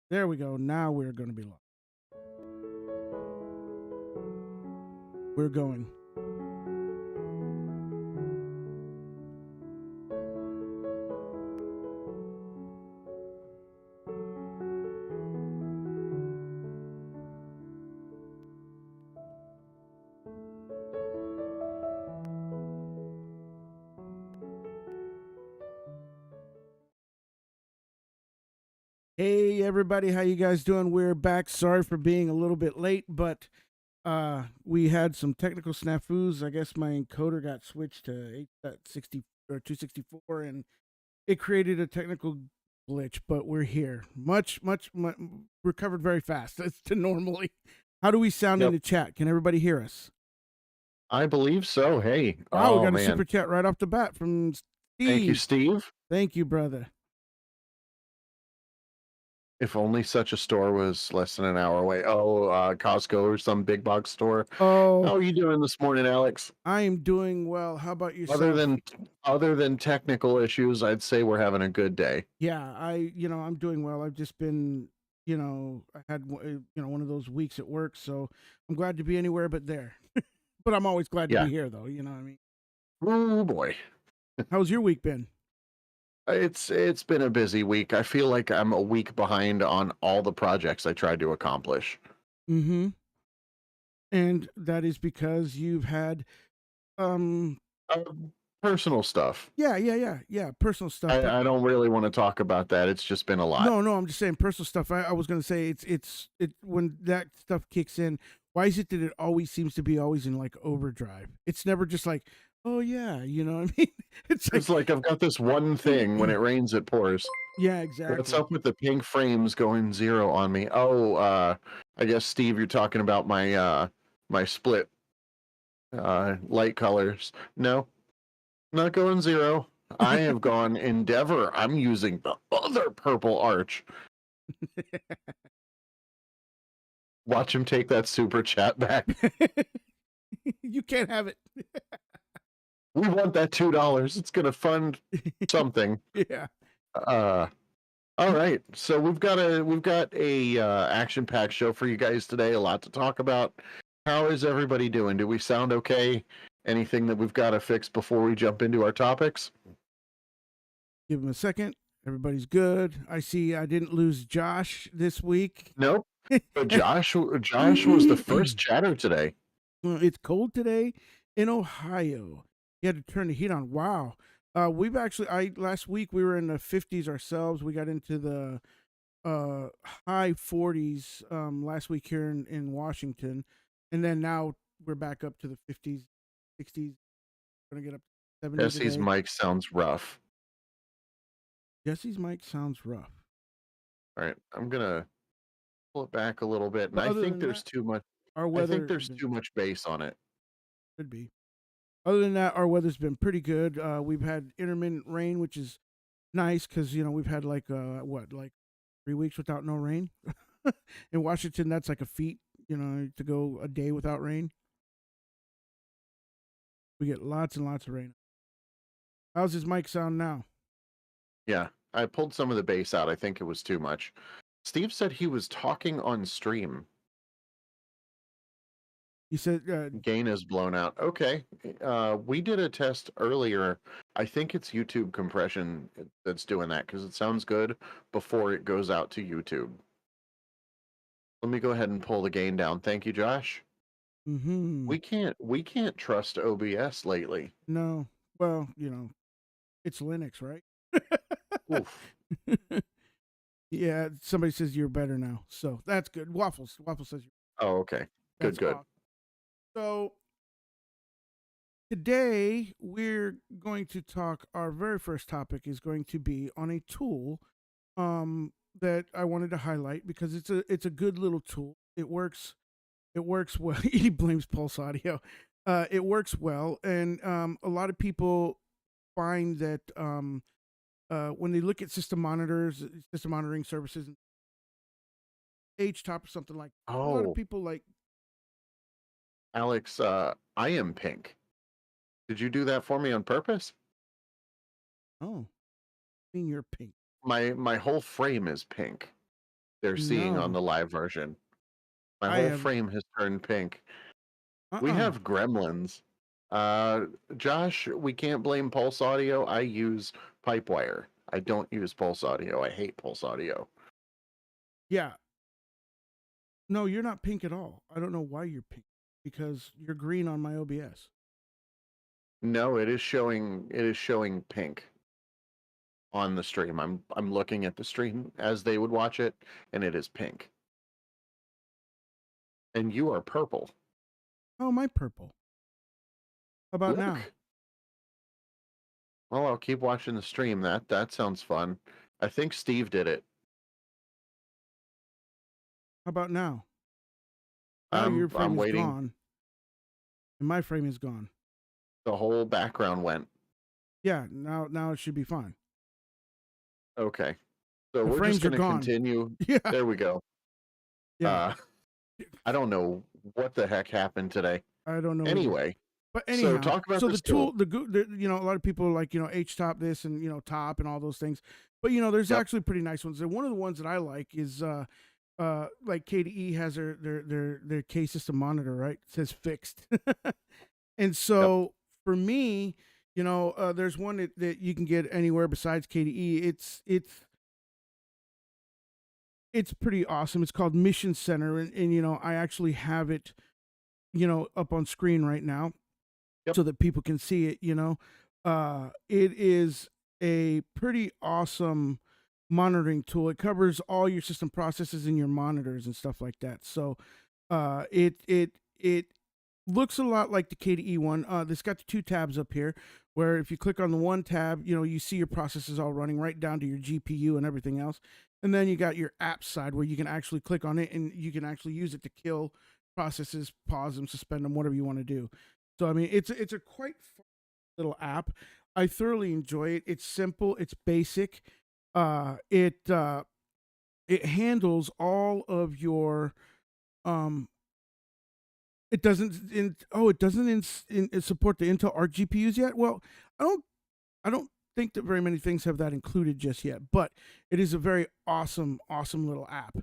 There we go. Now we're going to be live. We're going. Hey everybody, how you guys doing? We're back. Sorry for being a little bit late, but we had some technical snafus. I guess my encoder got switched to 8.60 or 264 and it created a technical glitch, but we're here. Much recovered very fast as to normally. How do we sound in Yep. the chat? Can everybody hear us? I believe so. Hey. Wow, we Oh got a man. super chat right off the bat from Steve. Thank you, Steve. Thank you, brother. If only such a store was less than an hour away. Oh, Costco or some big box store. Oh, How are you doing this morning, Alex? I am doing well. How about Other yourself? than other than technical issues, I'd say we're having a good day. Yeah, I'm doing well. I've just been, I had, one of those weeks at work, so I'm glad to be anywhere but there. But I'm always glad to Yeah. be here, though. You know what I mean? Oh boy. How's your week been? It's been a busy week. I feel like I'm a week behind on all the projects I tried to accomplish. Mm-hmm. And that is because you've had, um, Uh, Personal stuff. yeah, personal stuff. But I don't really want to talk about that. It's just been a lot. no, I'm just saying personal stuff. I was gonna say it when that stuff kicks in. Why is it that it always seems to be always in like overdrive? It's never just like, oh yeah, you know what I mean? It's It's like I've got this one thing. When it rains, it pours. yeah, What's exactly. up with the pink frames going zero on me? Oh, I guess Steve, you're talking about my split light colors. No, not going zero. I have gone Endeavor. I'm using the other purple arch. Watch him take that super chat back. You can't have it. We want that $2. It's gonna fund something. Yeah. Uh all right. So we've got a action-packed show for you guys today. A lot to talk about. How is everybody doing? Do we sound okay? Anything that we've got to fix before we jump into our topics? Give him a second. Everybody's good. I see I didn't lose Josh this week. Nope. But Josh was the first chatter today. It's cold today in Ohio. You had to turn the heat on. Wow. We've actually I last week we were in the 50s ourselves. We got into the high 40s last week here in Washington. And then now we're back up to the 50s, 60s. Gonna get up to 70 Jesse's today. mic sounds rough. Jesse's mic sounds rough. All right, I'm gonna pull it back a little bit, and But I other think than there's that, too much. our I think weather there's too much bass on it. could be. Other than that, our weather's been pretty good. We've had intermittent rain, which is nice because we've had like 3 weeks without no rain. In Washington, that's like a feat. To go a day without rain. We get lots and lots of rain. How's his mic sound now? Yeah, I pulled some of the bass out. I think it was too much. Steve said he was talking on stream. He said, Gain is blown out. Okay. We did a test earlier. I think it's YouTube compression that's doing that because it sounds good before it goes out to YouTube. Let me go ahead and pull the gain down. Thank you, Josh. mm-hmm. We can't trust OBS lately. No. Well, it's Linux, right? Oof. Yeah, somebody says you're better now. So that's good. Waffles says you're Oh, okay. Good, that's good. awesome. So today we're going to talk. Our very first topic is going to be on a tool that I wanted to highlight because it's a good little tool. It works well. He blames Pulse Audio. It works well, and a lot of people find that when they look at system monitoring services, HTOP or something like that, a lot of Oh, people like. Alex, I am pink. Did you do that for me on purpose? Oh, I mean you're pink. My whole frame is pink. they're seeing on No, the live version. My I whole have. frame has turned pink. We Uh-uh. have gremlins. Uh, Josh, we can't blame Pulse Audio. I use Pipewire. I don't use Pulse Audio. I hate Pulse Audio. Yeah. No, you're not pink at all. I don't know why you're pink because you're green on my OBS. No, it is showing. It is showing pink on the stream. I'm looking at the stream as they would watch it, and it is pink. And you are purple. Oh, my purple. How about now? Look. Well, I'll keep watching the stream. That sounds fun. I think Steve did it. How about now? Now your I'm frame is waiting. gone and my frame is gone. The whole background went. Yeah, now it should be fine. Okay. So The we're just frames are going to gone. continue. Yeah. There we go. Yeah. Uh, I don't know what the heck happened today. I don't know either. Anyway, But so anyhow, talk about so the this tool. tool, a lot of people are like, H top this and, top and all those things. But, there's Yep. actually pretty nice ones. And one of the ones that I like is, like KDE has their K system monitor, right? It says fixed. And Yep. so for me, there's one that you can get anywhere besides KDE. It's pretty awesome. It's called Mission Center. And I actually have it, up on screen right now Yep. so that people can see it. It is a pretty awesome monitoring tool. It covers all your system processes and your monitors and stuff like that. So it looks a lot like the KDE one. It's got the two tabs up here where if you click on the one tab, you see your processes all running right down to your GPU and everything else. And then you got your app side where you can actually click on it and you can actually use it to kill processes, pause them, suspend them, whatever you want to do. So I mean, it's a quite fun little app. I thoroughly enjoy it. It's simple. It's basic. It handles all of your um. It doesn't support the Intel Arc GPUs yet. Well, I don't think that very many things have that included just yet, but it is a very awesome little app,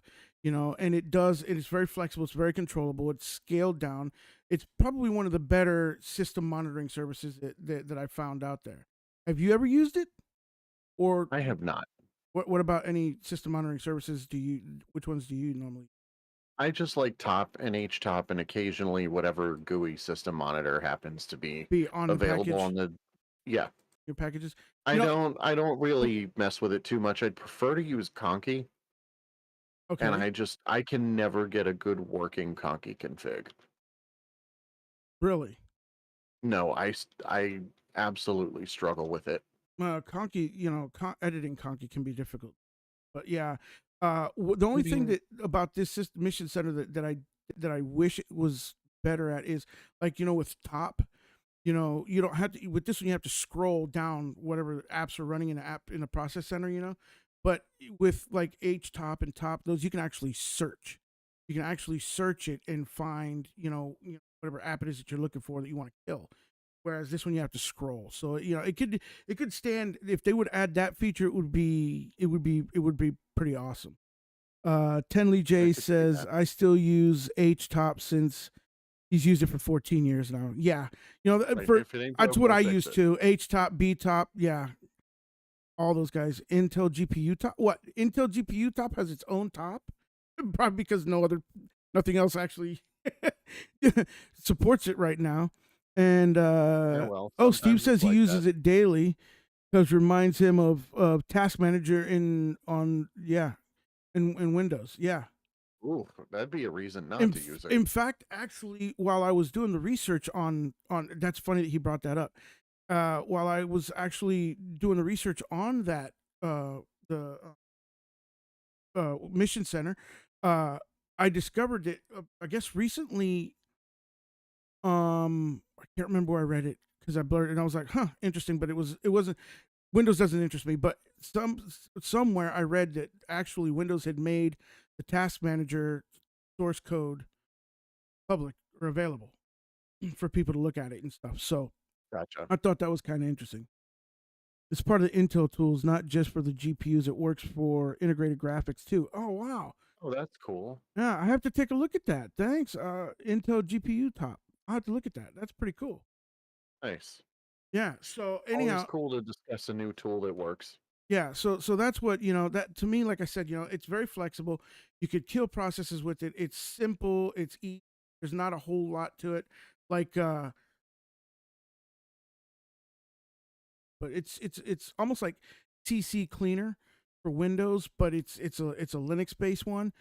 and it is very flexible, it's very controllable, it's scaled down. It's probably one of the better system monitoring services that I found out there. Have you ever used it? Or I have not. what about any system monitoring services which ones do you normally I just like top and HTOP and occasionally whatever GUI system monitor happens to be be on the available package, on the. Yeah. your packages? I You know, don't really mess with it too much. I'd prefer to use Conky, and okay, I can never get a good working Conky config. really. No, I absolutely struggle with it. Conky, editing Conky can be difficult. But yeah, the only What do thing you that about this mission center that I wish it was better at is like with top, you don't have to with this one you have to scroll down whatever apps are running in a process center, but with like H top and top those you can actually search. You can actually search it and find whatever app it is that you're looking for that you want to kill. Whereas this one you have to scroll. So it could stand if they would add that feature. It would be pretty awesome. Tenley I J could see says that. I still use H top since he's used it for 14 years now. Yeah, Like for if it ain't that's broke, what don't I fix used it. to. H top, B top, yeah, all those guys. Intel GPU top. What Intel GPU top has its own top? Probably because nothing else actually supports it right now. And Yeah, well, Steve sometimes it's says he like that. uses it daily because reminds him of Task Manager in Windows. Yeah. Ooh, that'd be a reason not In to use it. in fact, actually, while I was doing the research on that's funny that he brought that up. While I was actually doing the research on that the mission center, uh, I discovered that I guess recently. I can't remember where I read it because I blurred it and I was like, "Huh, interesting." But it wasn't. Windows doesn't interest me, but somewhere I read that actually Windows had made the Task Manager source code public or available for people to look at it and stuff. So Gotcha. I thought that was kind of interesting. It's part of the Intel tools, not just for the GPUs. It works for integrated graphics too. Oh wow! Oh, that's cool. Yeah, I have to take a look at that. Thanks. Intel GPU top. I'll have to look at that. That's pretty cool. Nice. Yeah. So Always anyhow, cool to discuss a new tool that works. yeah. So that's what that to me. Like I said, it's very flexible. You could kill processes with it. It's simple. It's easy. There's not a whole lot to it. Like but it's almost like TC Cleaner for Windows, but it's a Linux based one,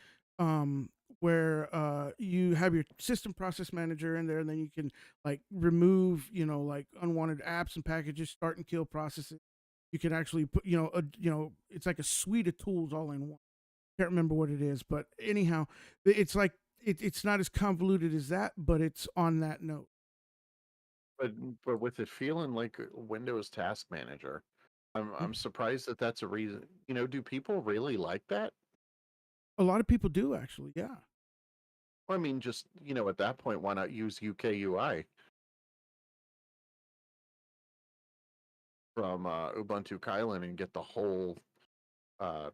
where you have your system process manager in there, and then you can like remove like unwanted apps and packages, start and kill processes. You can actually put it's like a suite of tools all in one. Can't remember what it is, but anyhow, it's like it's not as convoluted as that, but it's on that note. But with it feeling like a Windows Task Manager, I'm surprised that that's a reason. Do people really like that? A lot of people do actually, yeah. I mean, just at that point, why not use UKUI from Ubuntu Kylin and get the whole uh,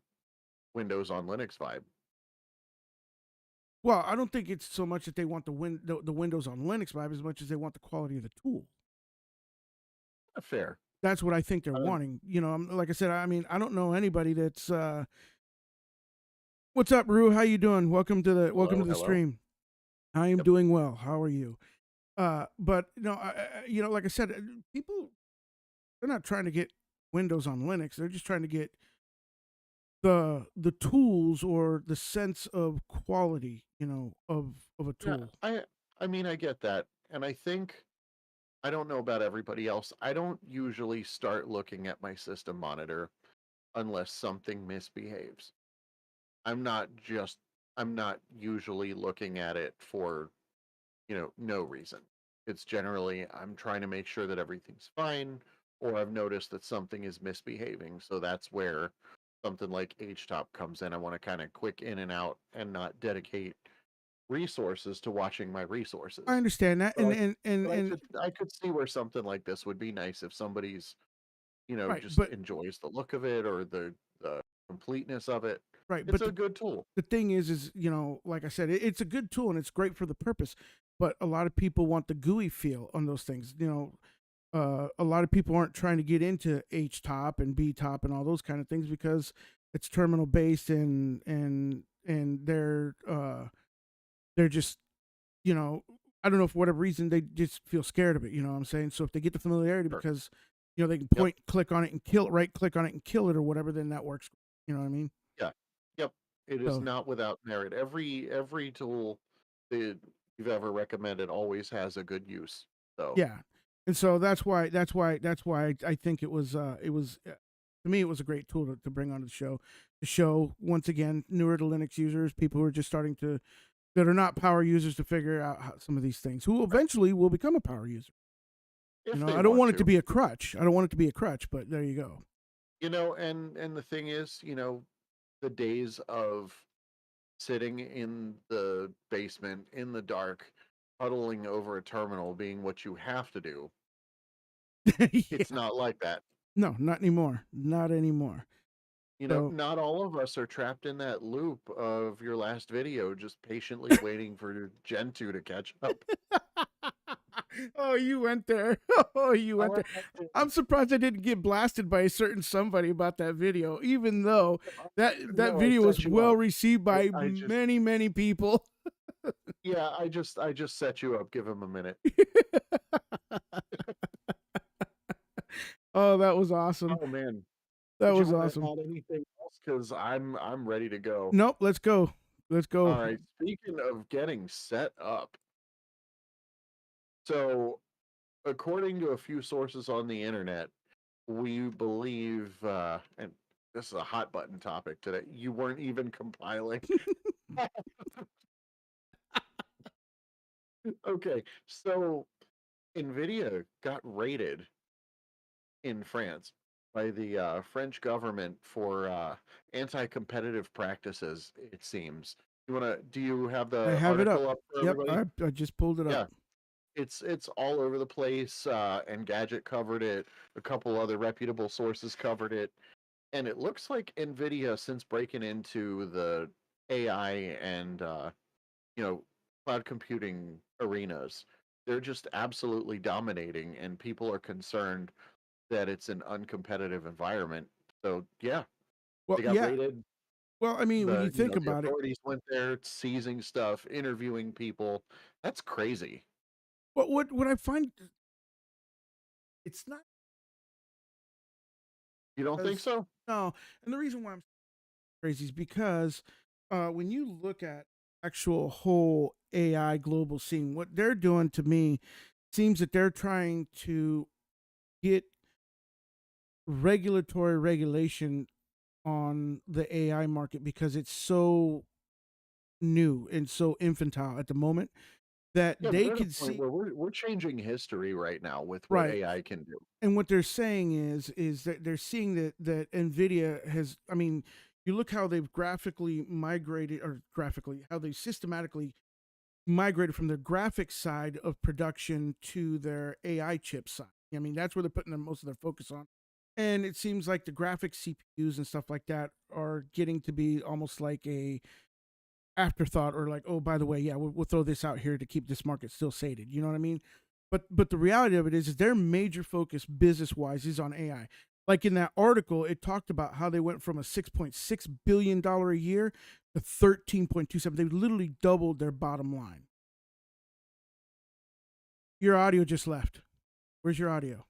Windows on Linux vibe? Well, I don't think it's so much that they want the Windows on Linux vibe as much as they want the quality of the tool. Fair. That's what I think they're Uh, wanting. Like I said, I mean, I don't know anybody that's. What's up, Rue? How you doing? Welcome hello, to the hello. stream. I am Yep. doing well. How are you? But like I said, people they're not trying to get Windows on Linux. They're just trying to get the tools or the sense of quality, of a Yeah, tool. I mean, I get that, and I think I don't know about everybody else. I don't usually start looking at my system monitor unless something misbehaves. I'm not just I'm not usually looking at it for, no reason. It's generally I'm trying to make sure that everything's fine, or I've noticed that something is misbehaving. So that's where something like HTOP comes in. I want to kind of quick in and out and not dedicate resources to watching my I resources. understand that, But I and but I could see where something like this would be nice if somebody's, right, just but enjoys the look of it or the completeness of it. right, It's but a good tool. the thing is like I said, it's a good tool and it's great for the purpose, but a lot of people want the GUI feel on those things. A lot of people aren't trying to get into H top and B top and all those kind of things because it's terminal based, and they're just you know I don't know, for whatever reason they just feel scared of it. You know what I'm saying? So if they get the familiarity Sure. because they can Yep. point click on it and kill it, right click on it and kill it or whatever, then that works. You know what I mean? Yeah. Yep. It is So not without merit. Every tool that you've ever recommended always has a good use. So yeah, and so that's why I think to me it was a great tool to bring onto the show, to show once again newer to Linux users, people who are just starting to that are not power users, to figure out some of these things, who right, eventually will become a power user. if they I don't want want it to to, be a crutch. I don't want it to be a crutch, but there you go. and the thing is, the days of sitting in the basement in the dark, huddling over a terminal being what you have to do. It's Yeah, not like that. no, not anymore, not anymore. So Not all of us are trapped in that loop of your last video, just patiently waiting for Gen 2 to catch up. oh, you went there. Oh, you went there. I'm surprised I didn't get blasted by a certain somebody about that video, even though that No, I video was set you well up. received by I just many people. yeah, I just set you up. Give him a minute. Oh, that was awesome. Oh man, That did you was want to awesome. add anything else? Because I'm ready to go. Nope, let's go. Let's All go. right. Speaking of getting set up, so according to a few sources on the internet, we believe, and this is a hot button topic today. You weren't even compiling. Okay, so Nvidia got raided in France by the French government for anti-competitive practices. It seems. Do you have I the have it up. article up for Yep, everybody? I just pulled it up. Yeah, it's all over the place. And Gadget covered it. A couple other reputable sources covered it, and it looks like Nvidia, since breaking into the AI and you know, cloud computing arenas, they're just absolutely dominating, and people are concerned that it's an uncompetitive environment. So yeah, Well, they got yeah. raided. Well, I mean, when you think The about it, authorities went there, seizing stuff, interviewing people. That's crazy. what I find, it's not You don't think as so? no, and the reason why I'm crazy is because when you look at actual whole AI global scene, what they're doing to me seems that they're trying to get regulatory regulation on the AI market because it's so new and so infantile at the moment that Yeah, they we're at a can point see where we're changing history right now with what right. AI can do. And what they're saying is that they're seeing that Nvidia has. I mean, you look how they've graphically migrated, or graphically how they systematically migrated from their graphics side of production to their AI chip side. I mean, that's where they're putting most of their focus on. And it seems like the graphics CPUs and stuff like that are getting to be almost like a afterthought, or like, oh, by the way, yeah, we'll throw this out here to keep this market still sated. You know what I mean? But the reality of it is their major focus business wise is on AI. Like in that article, it talked about how they went from a $6.6 billion a year to 13.27. They literally doubled their bottom line. Your audio just left. Where's your audio?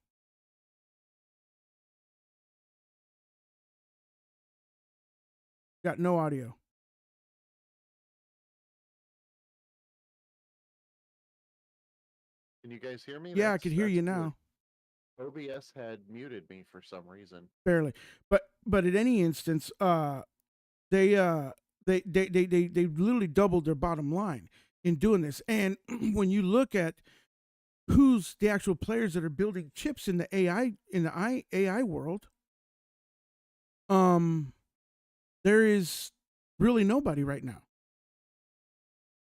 Got no audio. Can you guys hear me? Yeah, I could hear That's you weird. now, OBS had muted me for some reason. barely. But at any instance, they uh they literally doubled their bottom line in doing this. And when you look at who's the actual players that are building chips in the AI world, um, there is really nobody right now.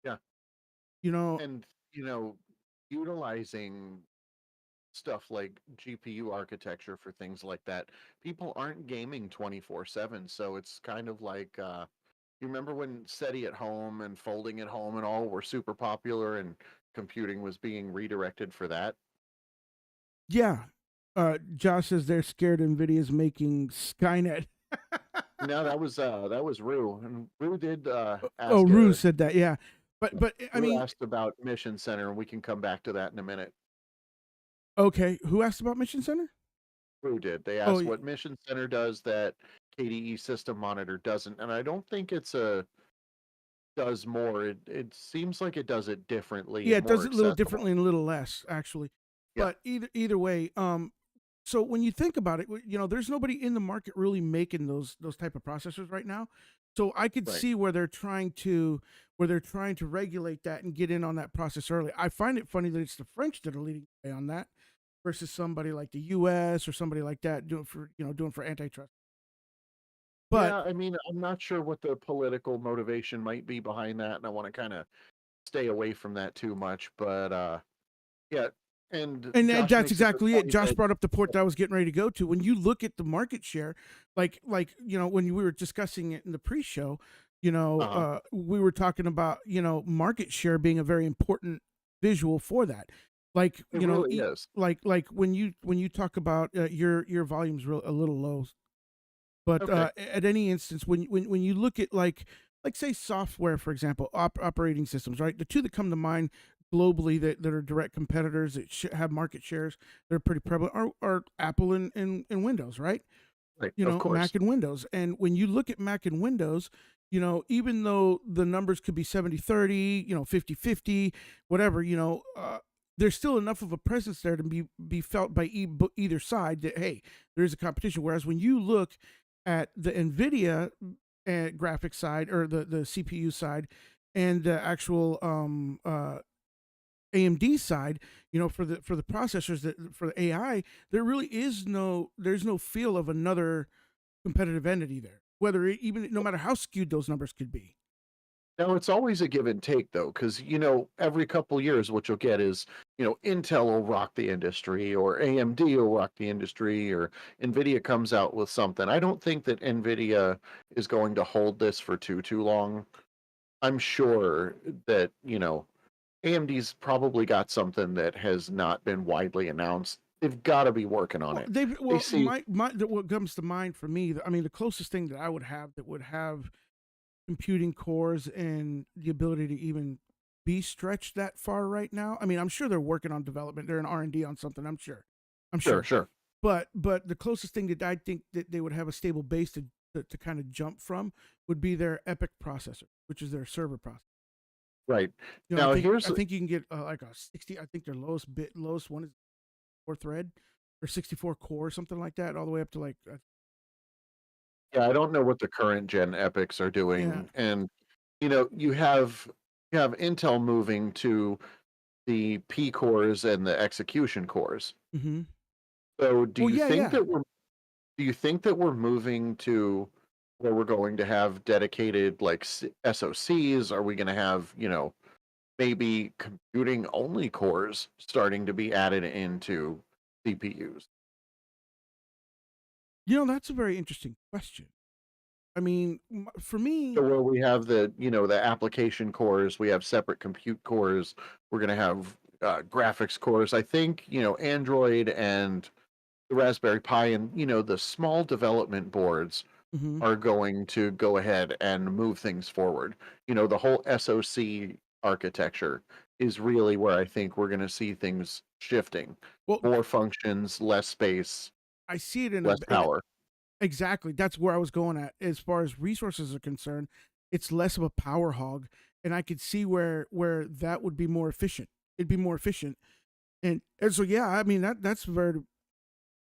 Yeah. You know, And, you know, utilizing stuff like GPU architecture for things like that, people aren't gaming 24/7. So it's kind of like, you remember when SETI at home and folding at home and all were super popular and computing was being redirected for that? yeah. Josh says they're scared Nvidia's making Skynet. No, that was Rue, and Rue did Oh, ask Rue a said that. Yeah, but I Rue mean, asked about Mission Center, and we can come back to that in a minute. okay. Who asked about Mission Center? Rue did. They Oh, asked what Mission Center does that KDE System Monitor doesn't, and I don't think it's a does more. It seems like it does it differently yeah. and It does more it a little accessible. differently and a little less, actually. Yeah, But either way, so when you think about it, there's nobody in the market really making those type of processors right now. So I could right. see where they're trying to regulate that and get in on that process early. I find it funny that it's the French that are leading the way on that versus somebody like the U.S. or somebody like that doing for antitrust. But Yeah, I mean, I'm not sure what the political motivation might be behind that, and I want to kind of stay away from that too much. But yeah, and and Josh that's makes a good exactly it. point Josh that brought up the port that I was getting ready to go to. When you look at the market share, like when we were discussing it in the pre-show, uh we were talking about market share being a very important visual for that. Like it really is. like when you talk about your volume's a little low, but Okay, at any instance, when you look at like say software, for example, operating systems, right? The two that come to mind globally that are direct competitors that have market shares that are pretty prevalent are Apple and Windows, right? right, of Mac course. and Windows. And when you look at Mac and Windows, even though the numbers could be 70-30, 50-50, whatever, there's still enough of a presence there to be felt by either side that, hey, there's a competition. Whereas when you look at the Nvidia graphic side, or the CPU side, and the actual AMD side, for the processors, that for the AI, there's no feel of another competitive entity there. Whether even no matter how skewed those numbers could be. Now it's always a give and take though, because every couple years what you'll get is Intel will rock the industry, or AMD will rock the industry, or Nvidia comes out with something. I don't think that Nvidia is going to hold this for too long. I'm sure that, AMD's probably got something that has not been widely announced. They've got to be working on Well, it. they've They well, see, what comes to mind for me, I mean, the closest thing that I would have that would have computing cores and the ability to even be stretched that far right now. I mean, I'm sure they're working on development. They're in R&D on something. I'm sure. I'm sure, sure. sure, But the closest thing that I think that they would have a stable base to kind of jump from would be their Epic processor, which is their server processor. right. You know, Now, I think you can get like a 60. I think their lowest one is 4 thread or 64 core or something like that, all the way up to like yeah, I don't know what the current gen epics are yeah. doing, and you have Intel moving to the P cores and the execution cores. Mm-hmm. So, Well, yeah, yeah. do you think that we're moving to where we're going to have dedicated like SoCs? Are we going to have, maybe computing only cores starting to be added into CPUs? You know, that's a very interesting question. I mean, for So me, where we have the application cores, we have separate compute cores. We're going to have graphics cores. I think, Android and the Raspberry Pi and, the small development boards mhm. are going to go ahead and move things forward. The whole SoC architecture is really where I think we're going to see things shifting. Well, More functions, less space, I see it in less power. exactly. That's where I was going at. As far as resources are concerned, it's less of a power hog, and I could see where that would be more efficient. It'd be more efficient, and so yeah, I mean that's very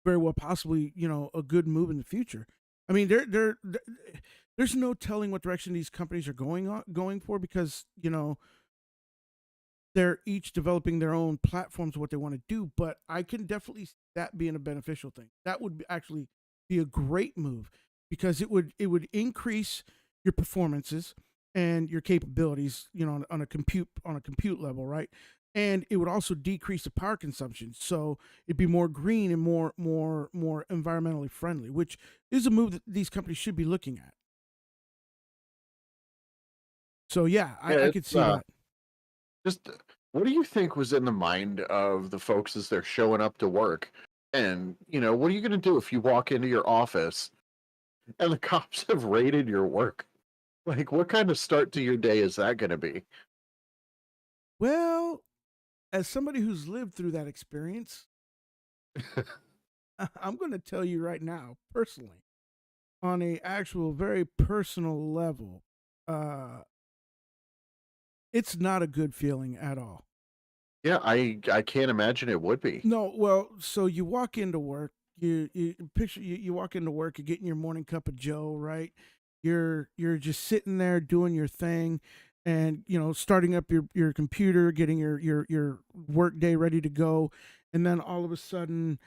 well possibly a good move in the future. I mean, there's no telling what direction these companies are going for because they're each developing their own platforms what they want to do, but I can definitely see that being a beneficial thing. That would actually be a great move because it would increase your performances and your capabilities on a compute level, right? And it would also decrease the power consumption, so it'd be more green and more environmentally friendly, which is a move that these companies should be looking at. So yeah, Yeah, I could it's see that. just what do you think was in the mind of the folks as they're showing up to work? And, what are you going to do if you walk into your office and the cops have raided your work? Like, what kind of start to your day is that going to be? Well, as somebody who's lived through that experience, I'm going to tell you right now, personally, on a actual very personal level, uh, it's not a good feeling at all. Yeah, I can't imagine it would be. No, well, so you walk into work, you walk into work, you're getting your morning cup of Joe, right? You're just sitting there doing your thing, and starting up your computer, getting your work day ready to go, and then all of a sudden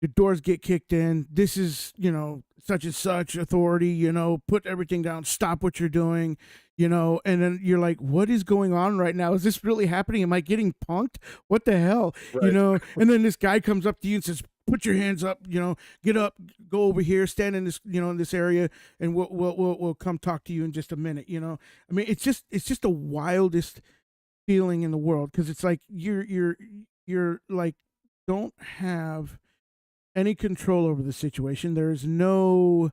your doors get kicked in. This is, such and such authority, put everything down, stop what you're doing, and then you're like, what is going on right now? Is this really happening? Am I getting punked? What the hell? Right. And then this guy comes up to you and says, put your hands up, get up, go over here, stand in this, in this area, and we'll come talk to you in just a minute, I mean, it's just the wildest feeling in the world because it's like you're like don't have any control over the situation. There's no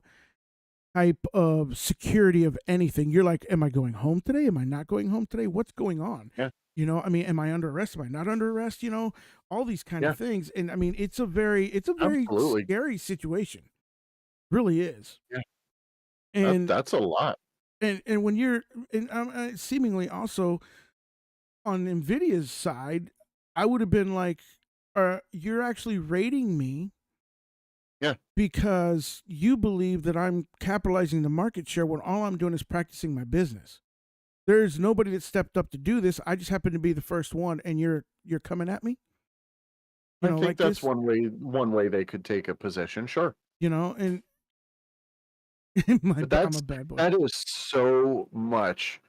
type of security of anything. You're like, am I going home today? Am I not going home today? What's going on? Yeah. I mean, am I under arrest? Am I not under arrest? All these kind of Yeah. things. And I mean, it's a very Absolutely. scary situation. Really is. Yeah. That And that's a lot. and when you're and seemingly also on Nvidia's side, I would have been like, you're actually rating me Yeah. because you believe that I'm capitalizing the market share when all I'm doing is practicing my business. There's nobody that stepped up to do this. I just happen to be the first one, and you're coming at me, I think like that's this, one way they could take a position, sure. and But I'm a that's bad boy. that is so much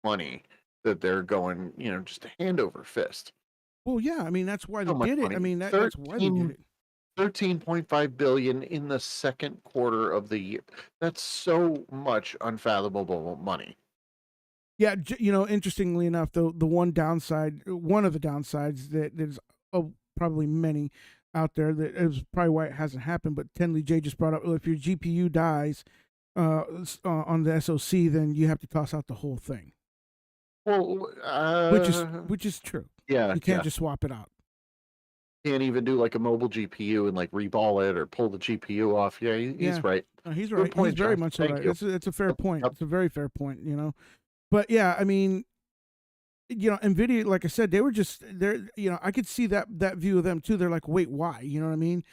money that they're going, just hand over fist. Well, yeah, I mean that's why they So much did it. I money. mean that's why they did it. 13.5 billion in the second quarter of the year. That's so much unfathomable money. Yeah, interestingly enough, the one of the downsides that there's probably many out there that is probably why it hasn't happened. But Tenley J just brought up, well, if your GPU dies on the SoC, then you have to toss out the whole thing, Well, which is true. yeah, You can't yeah. just swap it out. Can't even do like a mobile GPU and like reball it or pull the GPU off. Yeah, Yeah, he's right. he's Good right. He's point, very Josh. much so Thank right. you. It's a fair point. Yep. It's a very fair point. But yeah, I mean, Nvidia, like I said, they were just they're I could see that view of them too. They're like, wait, why? You know what I mean?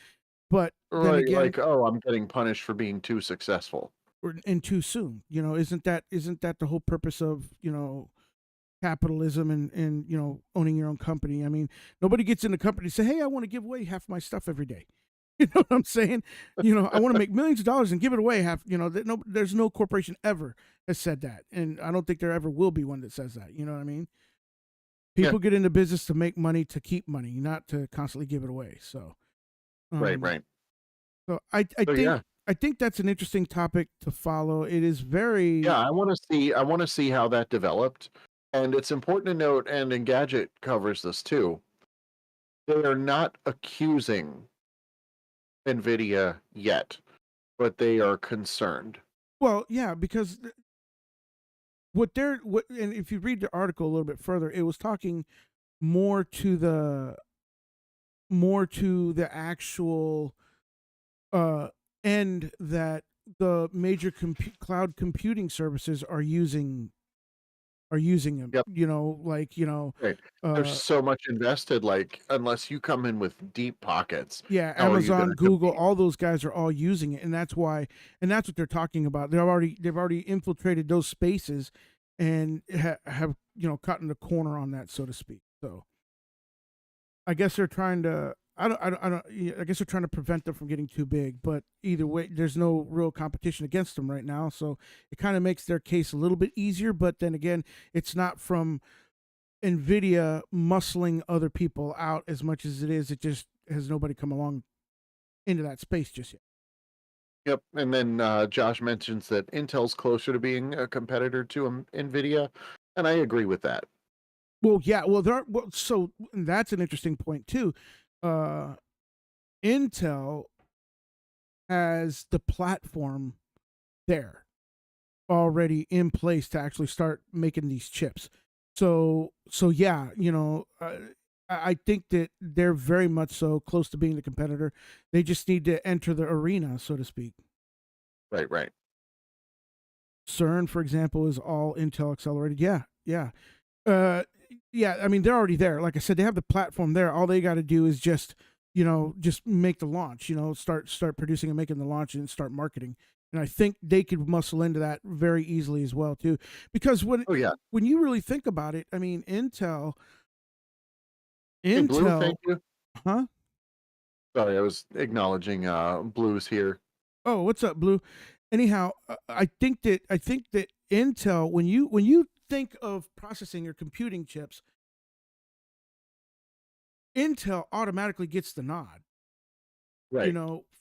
But then Right, again, like, oh, I'm getting punished for being too successful. and too soon. Isn't that the whole purpose of capitalism and owning your own company? I mean, nobody gets in the company and say, hey, I want to give away half my stuff every day. You know what I'm saying? I want to make millions of dollars and give it away half. There's no corporation ever has said that, and I don't think there ever will be one that says that. You know what I mean? Yeah, People get into business to make money, to keep money, not to constantly give it away. So, right, um, right. so I So think yeah, that's an interesting topic to follow. It is yeah, very I want to see how that developed. And it's important to note, and Engadget covers this too. They are not accusing Nvidia yet, but they are concerned. well, yeah, because and if you read the article a little bit further, it was talking more to the actual uh end that the major cloud computing services are using them. Yep. Like Right. There's uh so much invested, like, unless you come in with deep pockets, yeah, how are you Amazon, gonna Google, compete? all those guys are all using it, and that's what they're talking about. They've already infiltrated those spaces and have cut in the corner on that, so to speak. So I guess they're trying to. I don't. Yeah, I guess they're trying to prevent them from getting too big. But either way, there's no real competition against them right now, so it kind of makes their case a little bit easier. But then again, it's not from Nvidia muscling other people out as much as it is. It just has nobody come along into that space just yet. Yep, and then, Josh mentions that Intel's closer to being a competitor to, NVIDIA, and I agree with that. Well, yeah. So that's an interesting point too. Uh, Intel has the platform there already in place to actually start making these chips. So yeah, I think that they're very much so close to being the competitor. They just need to enter the arena, so to speak. Right, right. CERN, for example, is all Intel accelerated. Yeah, yeah. Uh, yeah, I mean they're already there. Like I said, they have the platform there. All they got to do is just make the launch. Start producing and making the launch and start marketing. And I think they could muscle into that very easily as well too, because when Oh, yeah. when you really think about it, I mean Hey, Blue, Intel, thank you. huh? Sorry, I was acknowledging, Blue's here. Oh, what's up, Blue? Anyhow, I think that Intel, when you think of processing or computing chips, Intel automatically gets the nod. Right.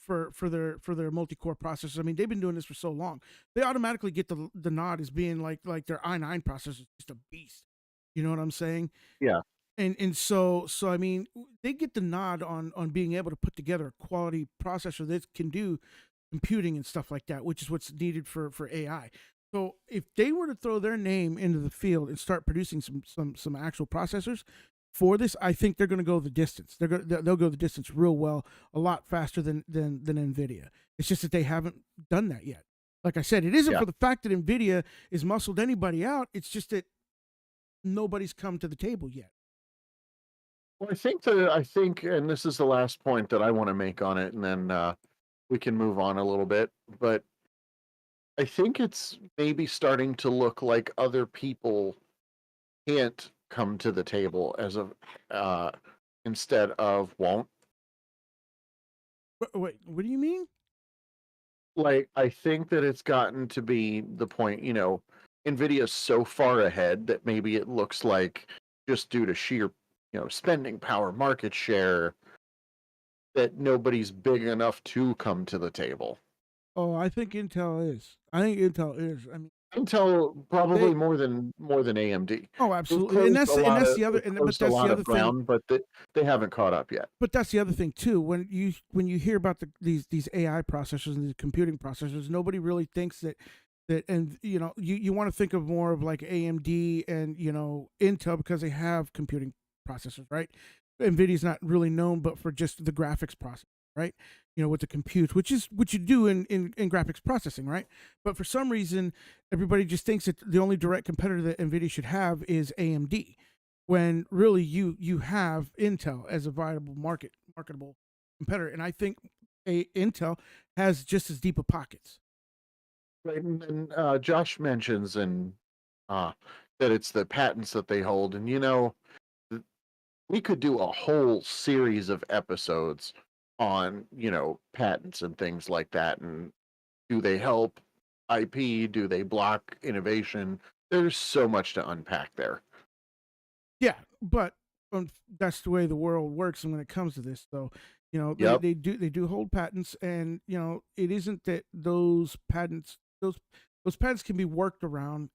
For their multi-core processors. I mean, they've been doing this for so long. They automatically get the nod as being like their i9 processor is just a beast. You know what I'm saying? Yeah, And so I mean, they get the nod on being able to put together a quality processor that can do computing and stuff like that, which is what's needed for AI. So if they were to throw their name into the field and start producing some actual processors for this, I think they're going to go the distance. They'll go the distance real well, a lot faster than Nvidia. It's just that they haven't done that yet. Like I said, it isn't yeah. for the fact that Nvidia is muscled anybody out. It's just that nobody's come to the table yet. Well, I think, and this is the last point that I wanna make on it, and then, we can move on a little bit, but I think it's maybe starting to look like other people can't come to the table as of, uh, instead of won't. Wait, what do you mean? Like, I think that it's gotten to be the point, NVIDIA's so far ahead that maybe it looks like just due to sheer, spending power, market share, that nobody's big enough to come to the table. Oh, I think Intel is. I think Intel is. I mean, Intel probably They more than AMD. Oh, They've absolutely, and closed a and lot that's of the other, they've and but closed a that's the lot other of thing. ground, but they haven't caught up yet. But that's the other thing too. When you hear about these AI processors and these computing processors, nobody really thinks that, and you want to think of more of like AMD and Intel because they have computing processors, right? Nvidia's not really known but for just the graphics process, right? With the compute, which is what you do in graphics processing, right? But for some reason, everybody just thinks that the only direct competitor that Nvidia should have is AMD, when really you have Intel as a viable marketable competitor, and I think Intel has just as deep of pockets. Right, and Josh mentions uh, that it's the patents that they hold, and th- we could do a whole series of episodes on patents and things like that, and do they help IP? Do they block innovation? There's so much to unpack there. Yeah, but that's the way the world works, and when it comes to this, though, they Yep, they do hold patents, and it isn't that those patents can be worked around,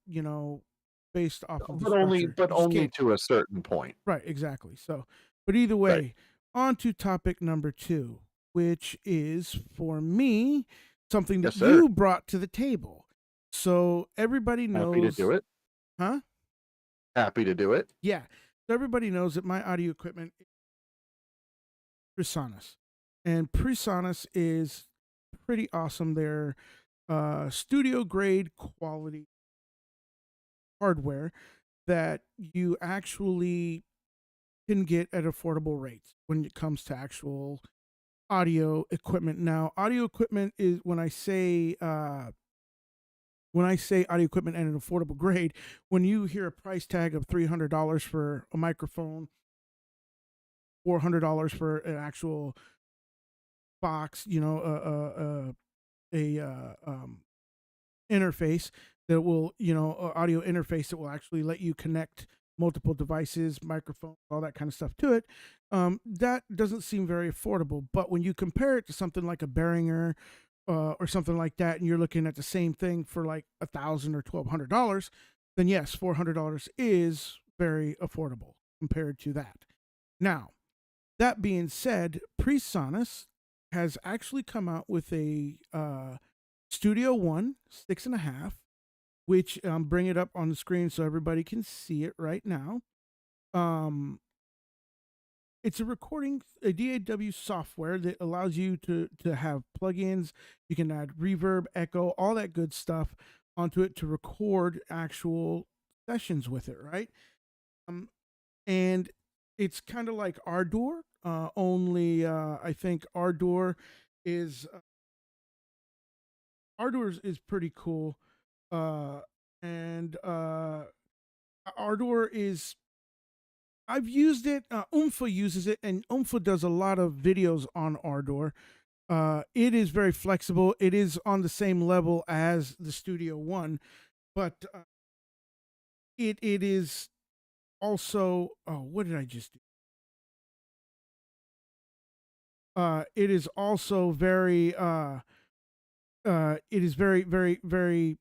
based off of the but only structure. but You just only can't. to a certain point. Right, exactly. So, but either Right. way, on to topic number two, which is for me something that Yes, sir. you brought to the table. So everybody Happy to do knows, it. huh? Happy to do it. Yeah. So everybody knows that my audio equipment is PreSonus, and PreSonus is pretty awesome. They're studio grade quality hardware that you actually can get at affordable rates when it comes to actual audio equipment. Now, audio equipment is when I say audio equipment at an affordable grade, when you hear a price tag of $300 for a microphone, $400 for an actual box, a interface that will, audio interface that will actually let you connect multiple devices, microphones, all that kind of stuff to it. That doesn't seem very affordable. But when you compare it to something like a Behringer or something like that, and you're looking at the same thing for like $1,000 or $1,200, then yes, $400 is very affordable compared to that. Now, that being said, PreSonus has actually come out with a Studio One 6.5, which bring it up on the screen so everybody can see it right now. Um, it's a DAW software that allows you to have plugins. You can add reverb, echo, all that good stuff onto it to record actual sessions with it, right? Um, and it's kind of like Ardour, only I think is Ardour is pretty cool, uh, and Ardour is I've used it. Umfa uses it, and Umfa does a lot of videos on Ardour. It is very flexible. It is on the same level as the Studio One, but it is also. Oh, what did I just do? It is also very. It is very, very, very.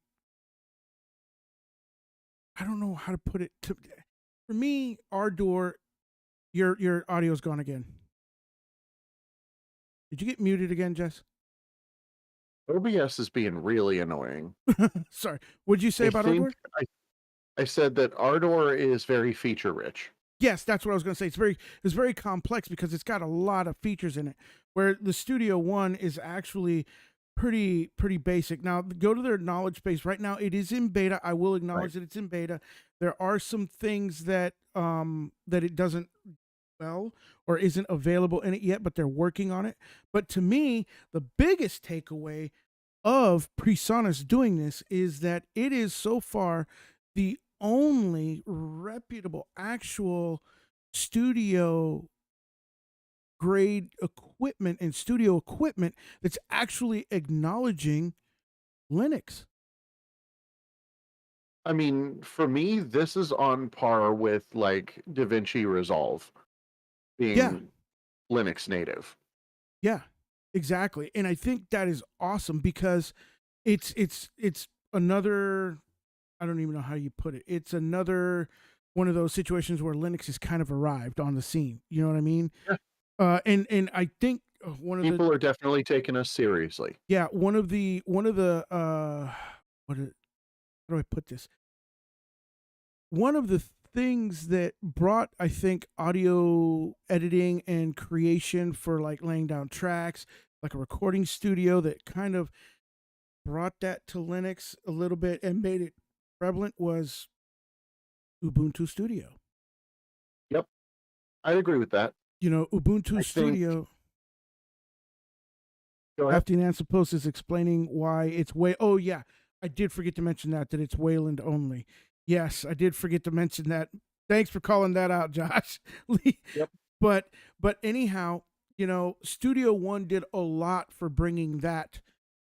I don't know how to put it. For me, Ardour, your audio's gone again. Did you get muted again, Jess? OBS is being really annoying. Sorry. What'd you say I about think Ardour? I said that Ardor is very feature rich. Yes, that's what I was going to say. It's very complex because it's got a lot of features in it. Where the Studio One is actually pretty basic. Now, go to their knowledge base right now. It is in beta. I will Right. acknowledge that it's in beta. There are some things that it doesn't well or isn't available in it yet, but they're working on it. But to me, the biggest takeaway of PreSonus doing this is that it is so far the only reputable actual studio grade equipment and studio equipment that's actually acknowledging Linux. I mean, for me, this is on par with like DaVinci Resolve Yeah, being Linux native. yeah, exactly. And I think that is awesome because it's another. I don't even know how you put it. It's another one of those situations where Linux has kind of arrived on the scene. You know what I mean? Yeah. And I think one of the People are definitely taking us seriously. yeah one of the what is, how do I put this? One of the things that brought, I think, audio editing and creation for like laying down tracks, like a recording studio that kind of brought that to Linux a little bit and made it prevalent was Ubuntu Studio. Yep, I'd agree with that. Ubuntu I think Studio. go ahead. After Nancy Post is explaining why it's way. Oh yeah, I did forget to mention that it's Wayland only. Yes, I did forget to mention that. Thanks for calling that out, Josh. Yep. but anyhow, Studio One did a lot for bringing that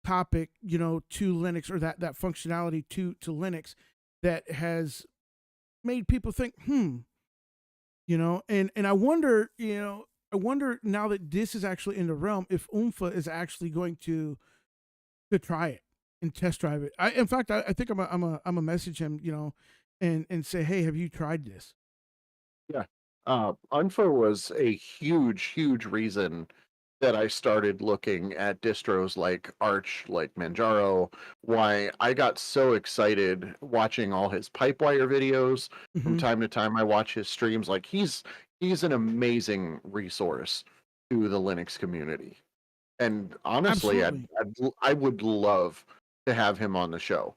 topic, to Linux, or that functionality to Linux, that has made people think, and I wonder now that this is actually in the realm, if Umfa is actually going to try it and test drive it. In fact, I think I'm a message him, and say, hey, have you tried this? Yeah. Unfa was a huge, huge reason that I started looking at distros like Arch, like Manjaro, why I got so excited watching all his Pipewire videos. From Hmm. time to time I watch his streams. Like he's an amazing resource to the Linux community. And honestly, Absolutely. I would love to have him on the show.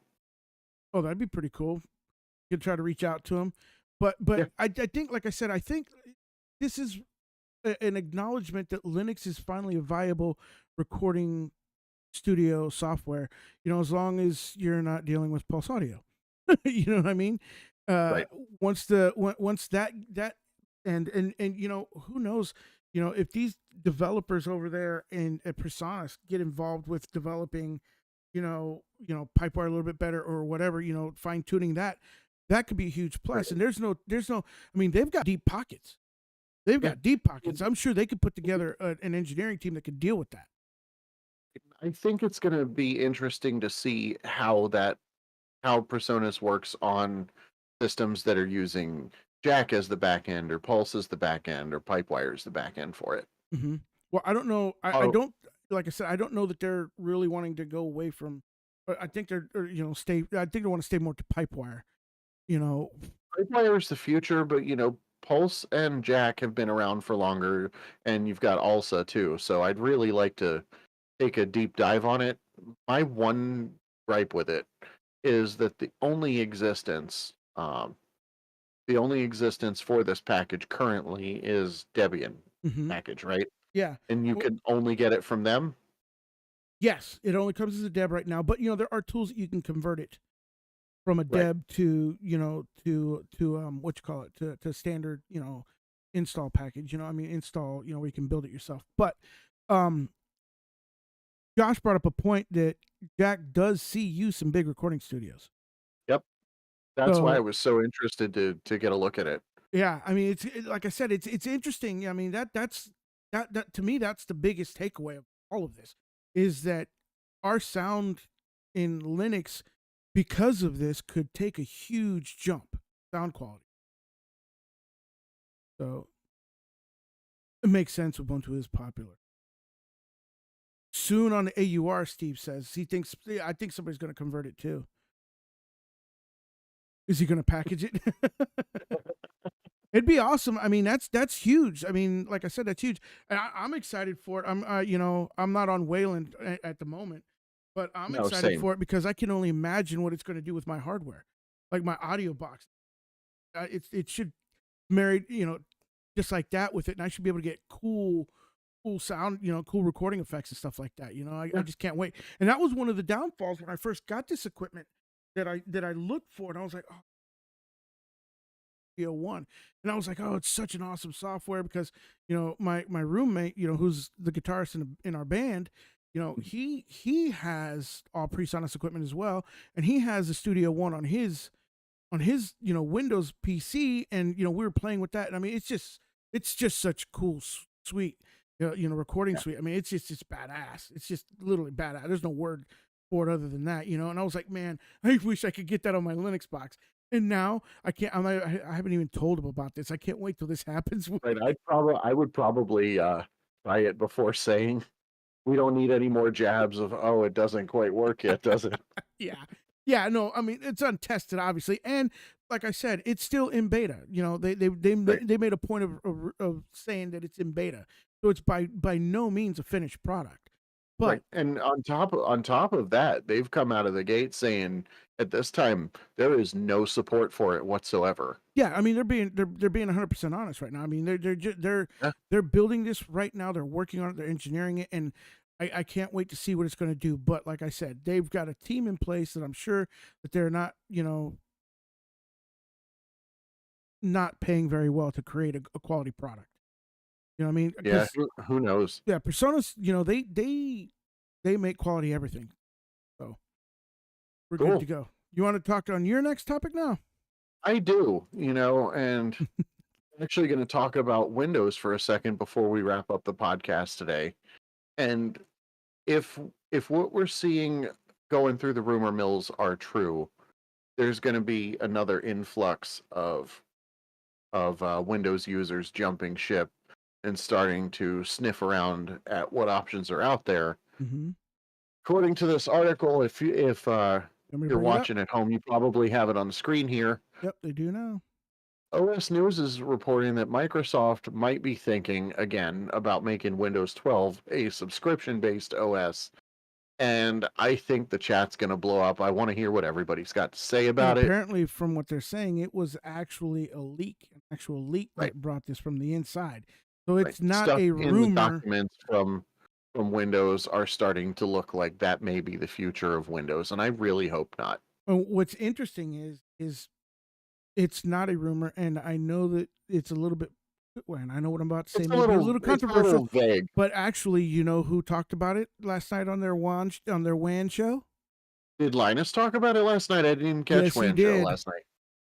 Oh, that'd be pretty cool. You could try to reach out to him, Yeah, but I think, like I said, I think this is an acknowledgement that Linux is finally a viable recording studio software. As long as you're not dealing with Pulse Audio. You know what I mean? Uh, right. once that and who knows, if these developers over there at Presonus get involved with developing, Pipewire a little bit better or whatever, fine tuning that could be a huge Right. plus. And there's no, I mean, they've got deep pockets. They've Yeah. got deep pockets. I'm sure they could put together an engineering team that could deal with that. I think it's going to be interesting to see how Presonus works on systems that are using Jack as the back end, or Pulse as the back end, or Pipewire as the back end for it. Hmm. Well, I don't know. I Oh, don't, like I said, I don't know that they're really wanting to go away from. But I think they're, or, stay. I think they want to stay more to Pipewire. You know. Pipewire is the future, but Pulse and Jack have been around for longer, and you've got ALSA too. So I'd really like to take a deep dive on it. My one gripe with it is that the only existence for this package currently is Debian Hmm. package, right? Yeah. And you Well, can only get it from them. yes, it only comes as a deb right now, but there are tools that you can convert it from a Right. deb to what you call it, to standard, install package. I mean, install, where you can build it yourself. But um Josh brought up a point that Jack does see use in big recording studios. Yep. That's why I So was so interested to get a look at it. yeah, I mean, like I said, it's interesting. I mean, that to me, that's the biggest takeaway of all of this, is that our sound in Linux, because of this, could take a huge jump sound quality. So it makes sense. Ubuntu is popular. Soon on the AUR, Steve says he thinks. I think somebody's going to convert it too. Is he going to package it? It'd be awesome. I mean, that's huge. I mean, like I said, that's huge, and I'm excited for it. I'm not on Wayland at the moment, but I'm No, excited same. for it because I can only imagine what it's going to do with my hardware, like my audio box. It should marry, just like that with it, and I should be able to get cool sound, cool recording effects and stuff like that. I Yeah. just can't wait. And that was one of the downfalls when I first got this equipment, that I looked for, and I was like, oh, one, and I was like, oh, it's such an awesome software because my roommate, who's the guitarist in our band, he has all PreSonus equipment as well, and he has the Studio One on his Windows PC, and we were playing with that, and I mean, it's just such cool sweet, recording Yeah. suite. I mean, it's badass. It's just literally badass. There's no word. support other than that, you know. And I was like, man, I wish I could get that on my Linux box. And now I can't. I haven't even told him about this. I can't wait till this happens. Right. I would probably try it before saying we don't need any more jabs of, oh, it doesn't quite work yet, does it? Yeah. Yeah, no, I mean it's untested, obviously, and like I said, it's still in beta. You know, Right. they made a point of saying that it's in beta, so it's by no means a finished product. Right. But And on top of that, they've come out of the gate saying at this time there is no support for it whatsoever. yeah, I mean they're being 100% honest right now. I mean Yeah. they're building this right now. They're working on it. They're engineering it, and I can't wait to see what it's going to do. But like I said, they've got a team in place that I'm sure that they're not, you know, not paying very well to create a quality product. You know what I mean? Yeah, Because who knows? yeah, Personas, you know, they make quality everything. So we're good to Cool. go. You want to talk on your next topic now? I do, and I'm actually going to talk about Windows for a second before we wrap up the podcast today. And if if what we're seeing going through the rumor mills are true, there's going to be another influx of Windows users jumping ship and starting to sniff around at what options are out there. Mm-hmm. According to this article, if Want me to you're bring it up? watching at home, you probably have it on the screen here. Yep, they do now. OS News is reporting that Microsoft might be thinking again about making Windows 12 a subscription-based OS, and I think the chat's going to blow up. I want to hear what everybody's got to say And about it. apparently, from what they're saying, it was actually a leak, an actual leak Right, that brought this from the inside. So right. it's not Stuff a in the rumor. documents from Windows are starting to look like that may be the future of Windows, and I really hope not. What's interesting is it's not a rumor, and I know that it's a little bit. Well, and I know what I'm about to say may be a little It's a controversial, little vague. but actually, you know who talked about it last night on their WAN show? Did Linus talk about it last night? I didn't even catch Yes, he WAN show did. last night.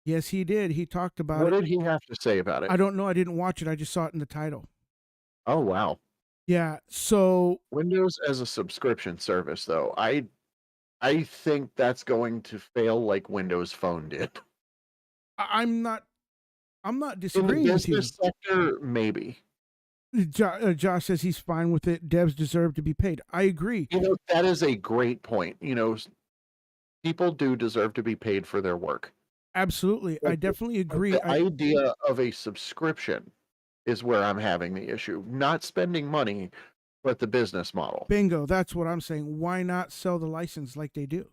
Yes, he did. He talked about What it. did he have to say about it? I don't know. I didn't watch it. I just saw it in the title. Oh wow. Yeah. So Windows as a subscription service, though, I think that's going to fail like Windows Phone did. I'm not. I'm not In the disagreeing with you. business sector, maybe. Josh says he's fine with it. Devs deserve to be paid. I agree. That is a great point. People do deserve to be paid for their work. Absolutely. I But definitely but agree. the idea of a subscription is where I'm having the issue. Not spending money, but the business model. Bingo. That's what I'm saying. Why not sell the license like they do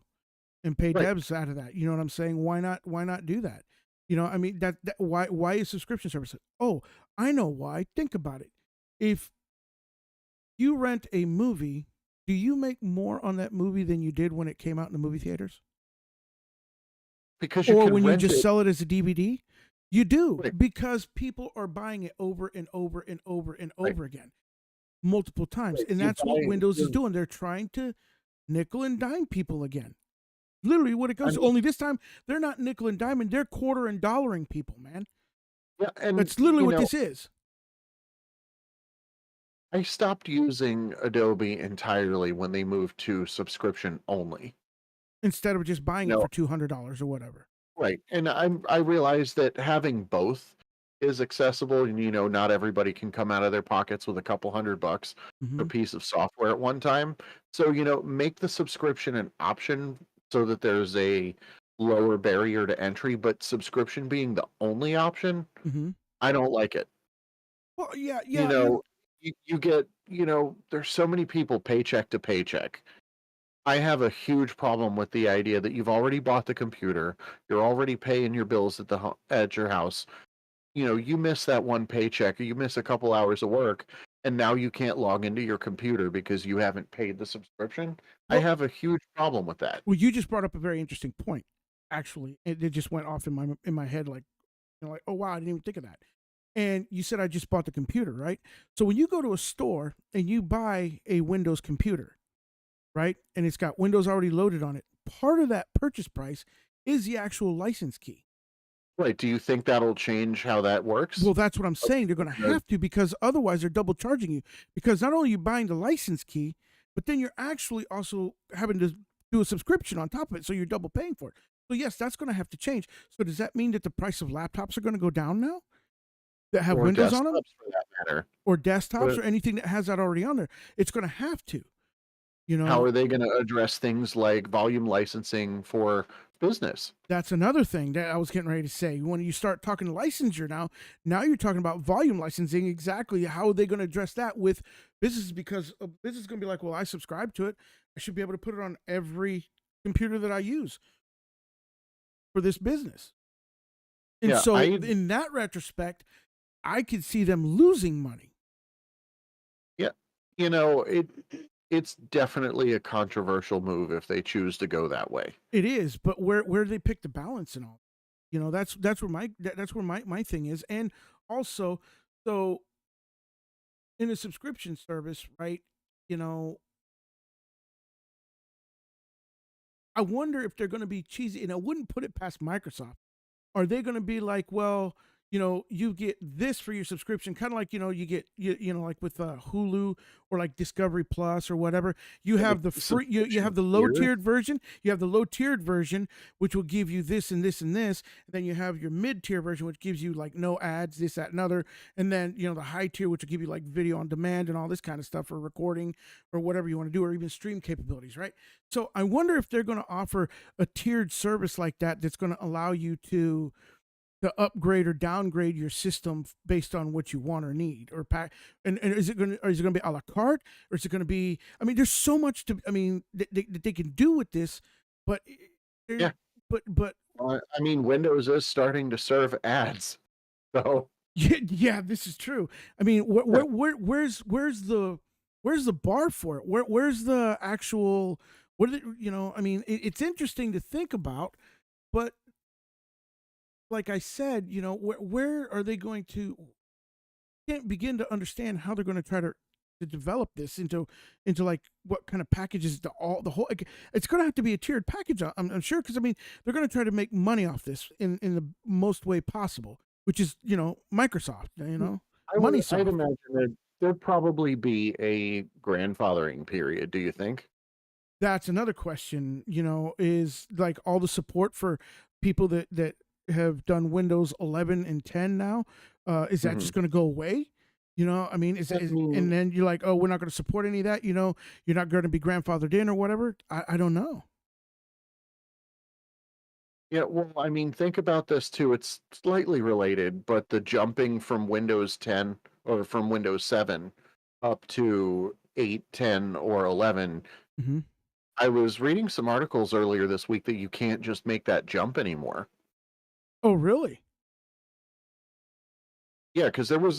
and pay Right. devs out of that? You know what I'm saying? Why not? Why not do that? You know, I mean, that why is subscription service? Oh, I know why. Think about it. If you rent a movie, do you make more on that movie than you did when it came out in the movie theaters? Because you Or can when you rent just it. sell it as a DVD? You do, Right. because people are buying it over and over and over and Right. over again, multiple times. Right. And You that's what buy Windows is you doing. They're trying to nickel and dime people again. Literally what it I goes to. mean, Only this time they're not nickel and diming, they're quarter and dollaring people, man. yeah, and That's literally what this is. I stopped using Adobe entirely when they moved to subscription only. Instead of just buying You it know, for $200 or whatever. right. And I realized that having both is accessible, and not everybody can come out of their pockets with a couple $100 for a Hmm. piece of software at one time. So, make the subscription an option so that there's a lower barrier to entry, but subscription being the only option, Hmm. I don't like it. Well, yeah, You yeah, know, you get, there's so many people paycheck to paycheck. I have a huge problem with the idea that you've already bought the computer, you're already paying your bills at your house. You miss that one paycheck, or you miss a couple hours of work, and now you can't log into your computer because you haven't paid the subscription. I well, have a huge problem with that. well, you just brought up a very interesting point. Actually, it just went off in my head, like, like, oh wow, I didn't even think of that. And you said I just bought the computer, right? So when you go to a store and you buy a Windows computer, right, and it's got Windows already loaded on it, part of that purchase price is the actual license key. Right? Do you think that'll change how that works? Well, that's what I'm saying. They're going to Uh, have to, because otherwise they're double charging you. Because not only are you buying the license key, but then you're actually also having to do a subscription on top of it, so you're double paying for it. So yes, that's going to have to change. So does that mean that the price of laptops are going to go down now that have or Windows on them, desktops for that matter. or desktops, But or anything that has that already on there? It's going to have to, you how know. are they going to address things like volume licensing for business? That's another thing that I was getting ready to say. When you start talking licensure now you're talking about volume licensing. Exactly how are they going to address that with businesses? Because a business is going to be like, well, I subscribe to it. I should be able to put it on every computer that I use for this business. And Yeah, so, in that retrospect, I could see them losing money. yeah, it's definitely a controversial move if they choose to go that way. It is, but where do they pick the balance and all? That's where my thing is, and also, so in a subscription service, right? You know, I wonder if they're going to be cheesy, and I wouldn't put it past Microsoft. Are they going to be like, well, you get this for your subscription, kind of like, you get, like with Hulu or like Discovery Plus or whatever. You Like have the free, you subscription have the low tier? tiered version. You have the low tiered version, which will give you this and this and this. And then you have your mid tier version, which gives you like no ads, this, that, and other. And then, the high tier, which will give you like video on demand and all this kind of stuff for recording or whatever you want to do, or even stream capabilities, right? So I wonder if they're going to offer a tiered service like that that's going to allow you to upgrade or downgrade your system based on what you want or need or pack. And is it going to be a la carte, or is it going to be? I mean, there's so much that they can do with this, but Yeah. but I mean, Windows is starting to serve ads. So, yeah, this is true. I mean, yeah. where's the bar for it? Where's the actual? What are I mean, it's interesting to think about, but like I said, where are they going to? Can't begin to understand how they're going to try to develop this into like what kind of packages the whole. Like, it's going to have to be a tiered package. I'm sure, because I mean they're going to try to make money off this in the most way possible, which is Microsoft. Money I'd soft. imagine that there'd probably be a grandfathering period, do you think? That's another question. Is like all the support for people that have done Windows 11 and 10 now. Is that Mhm. just going to go away? I mean, I and mean, then you're like, oh, we're not going to support any of that. You're not going to be grandfathered in or whatever. I don't know. yeah, well, I mean, think about this too. It's slightly related, but the jumping from Windows 10 or from Windows 7 up to 8, 10, or 11. Hmm. I was reading some articles earlier this week that you can't just make that jump anymore. Oh, really? Yeah, because there was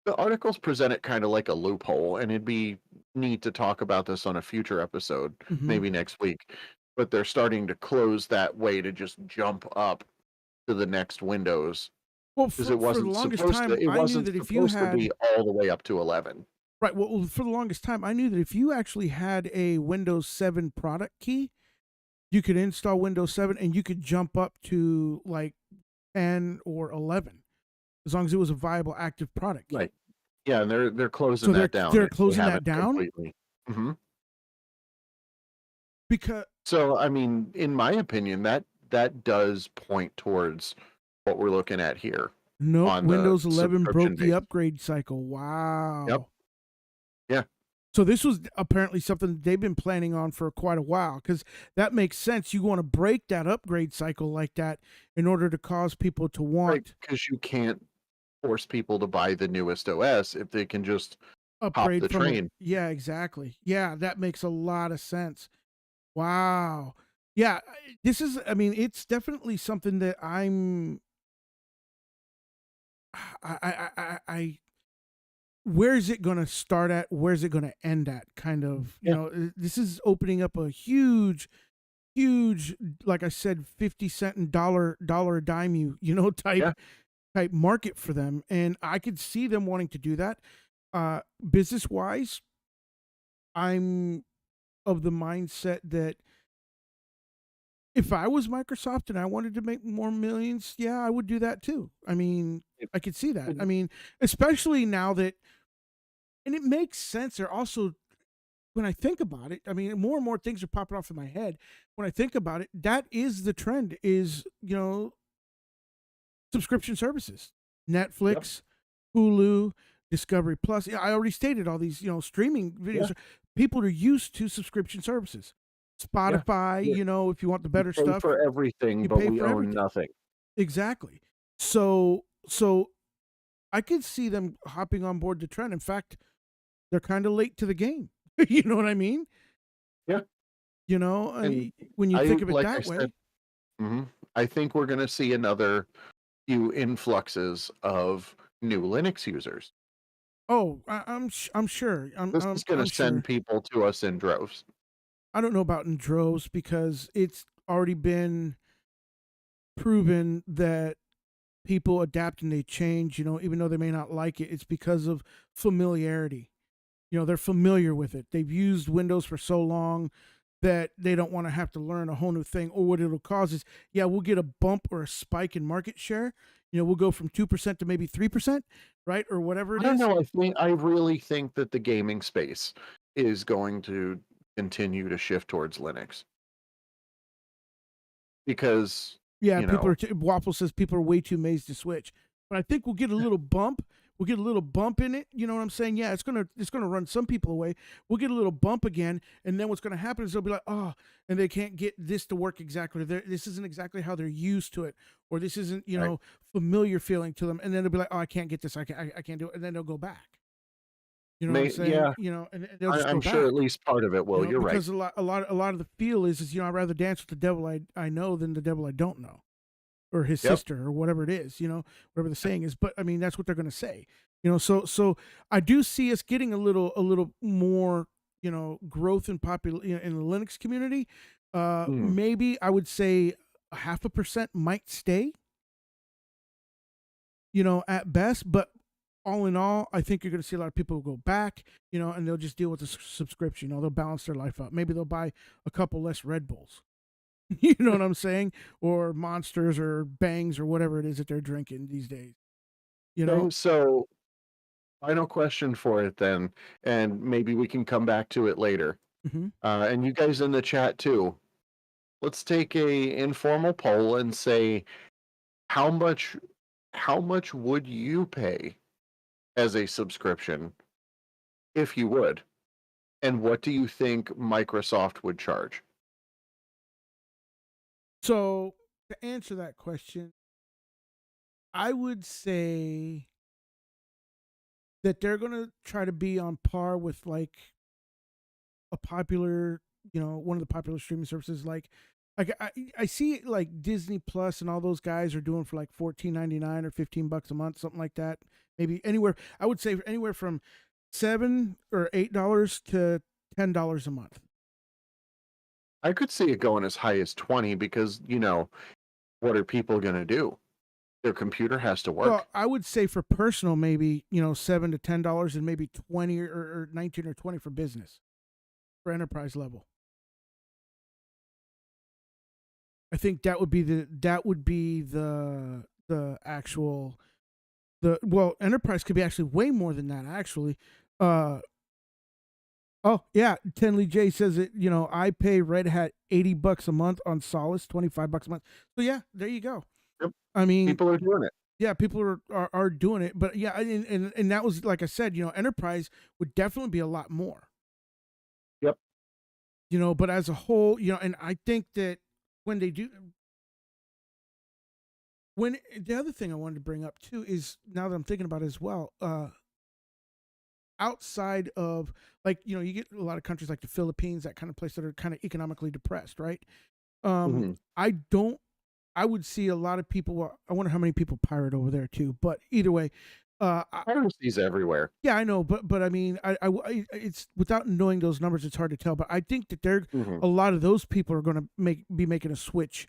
the articles present it kind of like a loophole, and it'd be neat to talk about this on a future episode, Hmm. maybe next week. But they're starting to close that way to just jump up to the next Windows Well, because for the longest time, it I knew wasn't that if you supposed to had be all the way up to 11. right, well, for the longest time, I knew that if you actually had a Windows 7 product key, you could install Windows 7 and you could jump up to like 10 or 11 as long as it was a viable active product key. Right. Yeah, and they're closing So that down. they're They closing that haven't down completely. Hmm. because So, I mean, in my opinion, that does point towards what we're looking at here nope, on the Windows 11 broke subscription the base. upgrade cycle. Yep. Wow. Yeah. So this was apparently something they've been planning on for quite a while, because that makes sense. You want to break that upgrade cycle like that in order to cause people to Right. want Because you can't force people to buy the newest OS if they can just hop upgrade the from train. yeah, exactly. Yeah, that makes a lot of sense. Wow. Yeah, this is I mean, it's definitely something that I where's it going to start at? Where's it going to end at? Kind of, Yeah. this is opening up a huge, like I said, 50 cent and dollar a dime Yeah. type market for them. And I could see them wanting to do that. Business wise, I'm of the mindset that if I was Microsoft and I wanted to make more millions, yeah, I would do that too. I mean, It- I could see that. I it- mean, especially now that, and it makes sense. They're also when I think about it, I mean, more and more things are popping off in my head. When I think about it, that is the trend. Is subscription services, Yep. Netflix, Hulu, Discovery Plus. Yeah, I already stated all these streaming Yeah. videos. People are used to subscription services. Yeah. Spotify, Yeah. if you want the We better pay stuff, for everything, you but pay we for own everything. nothing. Exactly. So I could see them hopping on board the trend. In fact, they're kind of late to the game. You know what I mean? Yeah. I And mean, when you think of it like I that said, way. I think we're going to see another few influxes of new Linux users. Oh, I'm sure. This is going to I'm send sure. people to us in droves. I don't know about in droves because it's already been proven that people adapt and they change. Even though they may not like it, it's because of familiarity. They're familiar with it. They've used Windows for so long that they don't want to have to learn a whole new thing. Or what it'll cause is, yeah, we'll get a bump or a spike in market share. We'll go from 2% to maybe 3%, right? Or whatever I it don't is. know. I really think that the gaming space is going to continue to shift towards Linux because, Yeah, you know, Waffle says people are way too amazed to switch. But I think we'll get a little bump. We'll get a little bump in it. You know what I'm saying? Yeah, it's gonna run some people away. We'll get a little bump again, and then what's gonna happen is they'll be like, oh, and they can't get this to work exactly. This isn't exactly how they're used to it, or this isn't right? familiar feeling to them, and then they'll be like, oh, I can't get this. I can't do it, and then they'll go back. You know what I'm saying? Yeah, And they'll just I'm go sure at back. least part of it will. You're right. Because a lot of the feel is I'd rather dance with the devil I know than the devil I don't know, or his Yep. sister, or whatever it is, whatever the saying is. But I mean, that's what they're going to say. So I do see us getting a little more, growth in popular, in the Linux community. Mm. Maybe I would say 0.5% might stay, at best. But all in all, I think you're going to see a lot of people go back, and they'll just deal with the subscription. They'll balance their life out. Maybe they'll buy a couple less Red Bulls. You know what I'm saying? Or monsters or bangs or whatever it is that they're drinking these days. You know? So final question for it then, and maybe we can come back to it later. Hmm. And you guys in the chat too. Let's take a informal poll and say how much how much would you pay as a subscription if you would? And what do you think Microsoft would charge? So to answer that question, I would say that they're gonna try to be on par with like a popular, one of the popular streaming services. Like I see like Disney Plus and all those guys are doing for like $14.99 or $15 a month, something like that. Maybe anywhere. I would say anywhere from $7 or $8 to $10 a month. I could see it going as high as 20 because, what are people going to do? Their computer has to Well, work. I would say for personal, maybe $7 to $10, and maybe 20 or 19 or 20 for business, for enterprise level. I think that would be the actual the well enterprise could be actually way more than that actually. Uh oh yeah, Tenley J says it. I pay Red Hat $80 a month on Solace, $25 a month. So yeah, there you go. Yep. I mean, People are doing it. yeah, people are doing it, but yeah, and that was like I said, enterprise would definitely be a lot more. Yep. But as a whole, and I think that when they do, when the other thing I wanted to bring up too is now that I'm thinking about it as well, outside of like you get a lot of countries like the Philippines, that kind of place that are kind of economically depressed, right? Hmm. I don't. I would see a lot of people. Well, I wonder how many people pirate over there too. But either way, Piracy's everywhere. yeah, I know, but I mean, it's without knowing those numbers, it's hard to tell. But I think that Hmm. a lot of those people are going to be making a switch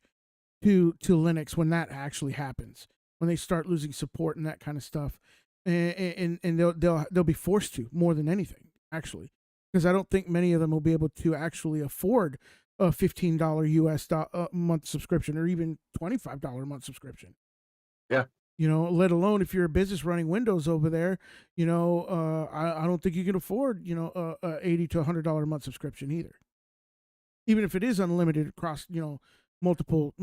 to Linux when that actually happens, when they start losing support and that kind of stuff, and they'll be forced to more than anything actually, because I don't think many of them will be able to actually afford a $15 US month subscription or even $25 a month subscription. Yeah. Let alone if you're a business running Windows over there, I don't think you can afford, a $80 to $100 a month subscription either, even if it is unlimited across, multiple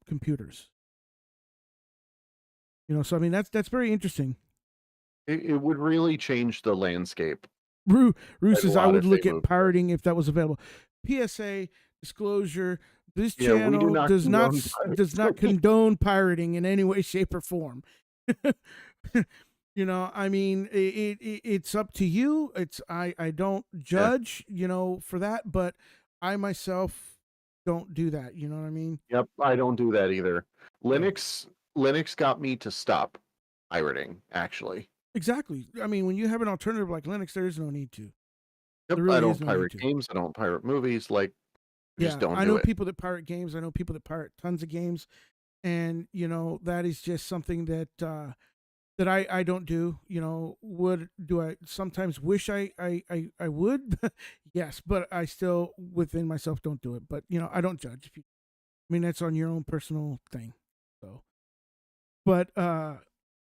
computers. So I mean that's very interesting. It would really change the landscape Rue quite a says I lot would if they look at moved there. pirating if that was available. PSA disclosure: this Yeah, we do channel not condone does not piracy. condone pirating in any way, shape, or form. I mean, it's up to you. I don't Yeah. judge, for that, but I myself don't do that. You know what I mean? Yep, I don't do that either. So Linux got me to stop pirating, actually. exactly. I mean, when you have an alternative like Linux, there is no need to. Yep, There I really is don't no need pirate to. games, I don't pirate movies, like, just Yeah, don't I do know it. people that pirate games. I know people that pirate tons of games, and that is just something that I don't do. Would do I sometimes wish I would? Yes, but I still within myself don't do it. But I don't judge. If you, I mean, that's on your own personal thing. So, but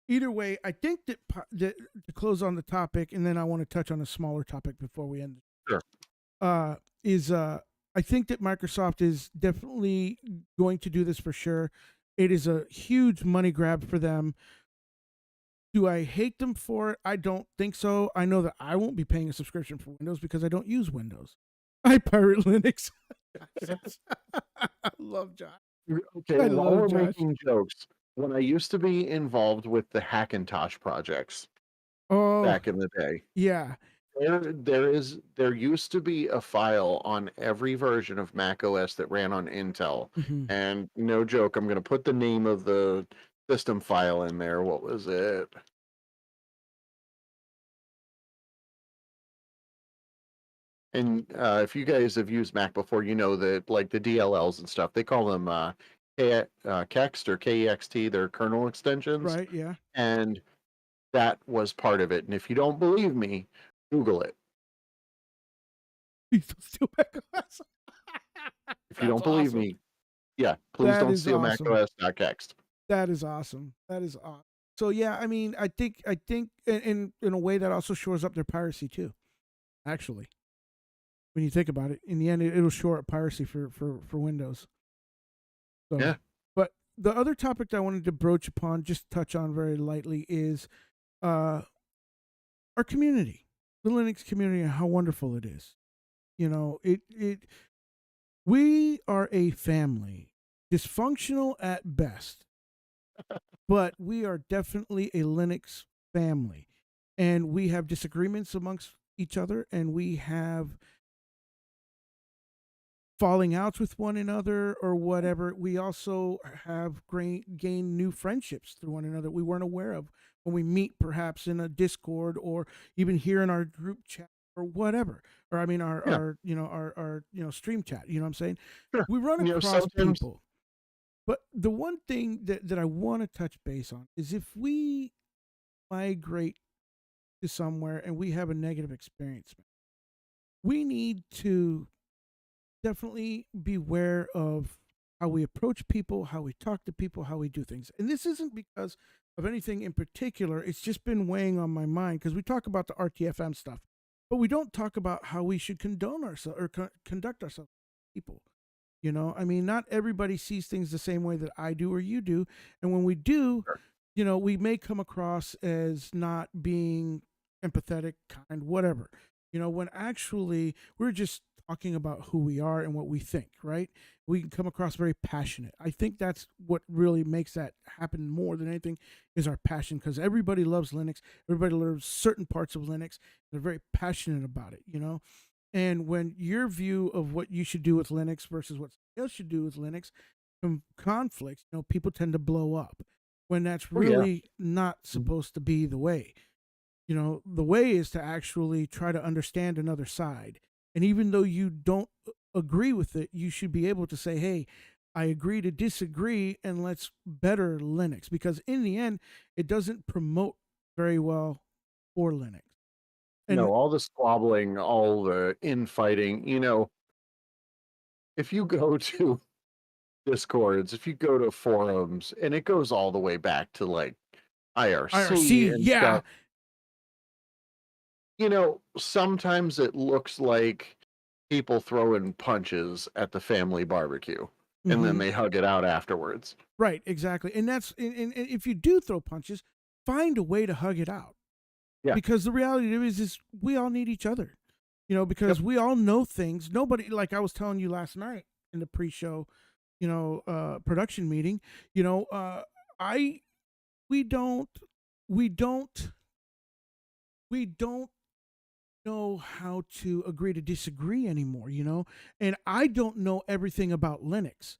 either way, I think that to close on the topic, and then I want to touch on a smaller topic before we end. Sure. Is I think that Microsoft is definitely going to do this for sure. It is a huge money grab for them. Do I hate them for it? I don't think so. I know that I won't be paying a subscription for Windows because I don't use Windows. I pirate Linux. I love Josh. Okay, I while love we're Josh. making jokes, when I used to be involved with the Hackintosh projects Oh, back in the day, yeah. there used to be a file on every version of Mac OS that ran on Intel. Hmm. And no joke, I'm gonna put the name of the system file in there. What was it? And if you guys have used Mac before, you know that like the DLLs and stuff, they call them KEXT or KEXT, they're kernel extensions. Right, yeah. And that was part of it. And if you don't believe me, Google it. Please don't steal macOS. If you That's don't believe awesome. me, yeah, please That don't is steal awesome. macOS.kext. That is awesome. That is awesome. So yeah, I mean, I think in a way that also shores up their piracy too. Actually, when you think about it, in the end, it'll shore up piracy for Windows. So, Yeah. but the other topic that I wanted to broach upon, just touch on very lightly, is uh, our community, the Linux community, and how wonderful it is. It we are a family, dysfunctional at best, but we are definitely a Linux family, and we have disagreements amongst each other, and we have falling outs with one another or whatever. We also have gained new friendships through one another we weren't aware of when we meet, perhaps in a Discord or even here in our group chat or whatever. Or I mean, Yeah. our stream chat. You know what I'm saying? Sure. We run You know, across sometimes, people, but the one thing that I want to touch base on is if we migrate to somewhere and we have a negative experience, we need to definitely beware of how we approach people, how we talk to people, how we do things. And this isn't because of anything in particular. It's just been weighing on my mind because we talk about the RTFM stuff, but we don't talk about how we should condone ourselves or conduct ourselves with people. I mean, not everybody sees things the same way that I do or you do. And when we do, sure. we may come across as not being empathetic, kind, whatever. When actually we're just talking about who we are and what we think, right? We can come across very passionate. I think that's what really makes that happen more than anything is our passion because everybody loves Linux. Everybody loves certain parts of Linux. They're very passionate about it. And when your view of what you should do with Linux versus what somebody else should do with Linux conflicts, people tend to blow up when that's Oh, yeah. really not supposed to be the way. The way is to actually try to understand another side. And even though you don't agree with it, you should be able to say, hey, I agree to disagree and let's better Linux because in the end, it doesn't promote very well for Linux. And No, all the squabbling, all the infighting, if you go to Discords, if you go to forums, and it goes all the way back to like IRC IRC, and yeah. stuff, sometimes it looks like people throwing punches at the family barbecue and then Hmm. they hug it out afterwards. Right, exactly. And and if you do throw punches, find a way to hug it out. Yeah. Because the reality is we all need each other. Yep. Because we all know things. Nobody, like I was telling you last night in the pre-show, production meeting, I we don't we don't we don't know how to agree to disagree anymore. And I don't know everything about Linux.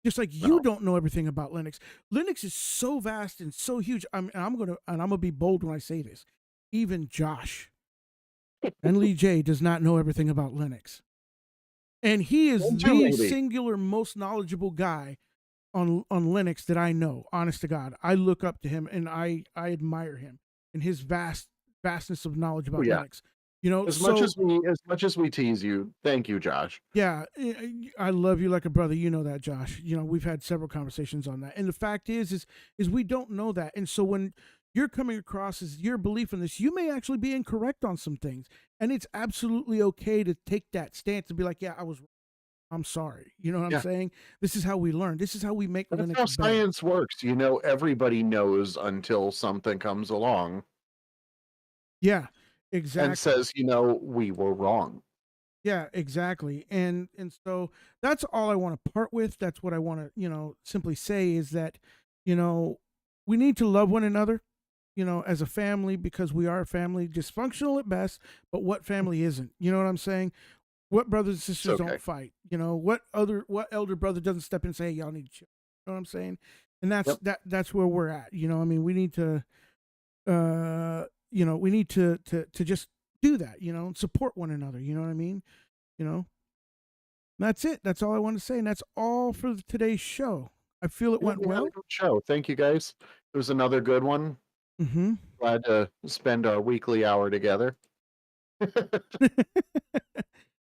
Just like you No. don't know everything about Linux. Linux is so vast and so huge. I'm gonna be bold when I say this. Even Josh and Lee J does not know everything about Linux. And he is Don't you the maybe? singular most knowledgeable guy on Linux that I know. Honest to God, I look up to him and I admire him and his vastness of knowledge Oh about yeah. Linux. As So much as we tease you, thank you, Josh. yeah, I love you like a brother. You know that, Josh. We've had several conversations on that. And the fact is we don't know that. And so when you're coming across as your belief in this, you may actually be incorrect on some things. And it's absolutely okay to take that stance and be like, yeah, I'm sorry. You know what I'm Yeah. saying? This is how we learn. This is how we make That's Linux how better. science works. Everybody knows until something comes along Yeah, and exactly. says, we were wrong. Yeah, exactly. And so that's all I want to part with. That's what I want to, simply say is that, you know, we need to love one another, as a family because we are a family, dysfunctional at best, but what family isn't? You know what I'm saying? What brothers and It's sisters don't okay. fight? What elder brother doesn't step in and say, hey, y'all need to chill. You know what I'm saying? And Yep. that's where we're at. I mean, we need to we need to just do that, and support one another, you know what I mean? You know, that's it. That's all I want to say. And that's all for today's show. I feel it Yeah, went we had a well. good show. Thank you guys. It was another good one. Mm-hmm. Glad to spend our weekly hour together.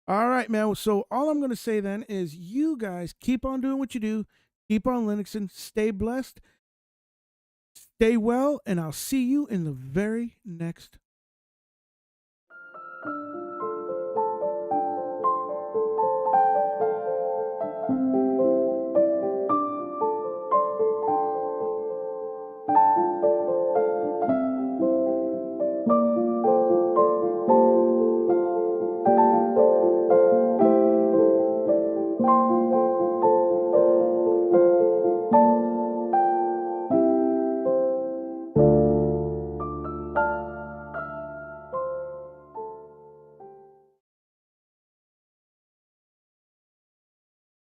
All right, man. So all I'm going to say then is you guys keep on doing what you do. Keep on Linuxing. Stay blessed. Stay well. And I'll see you in the very next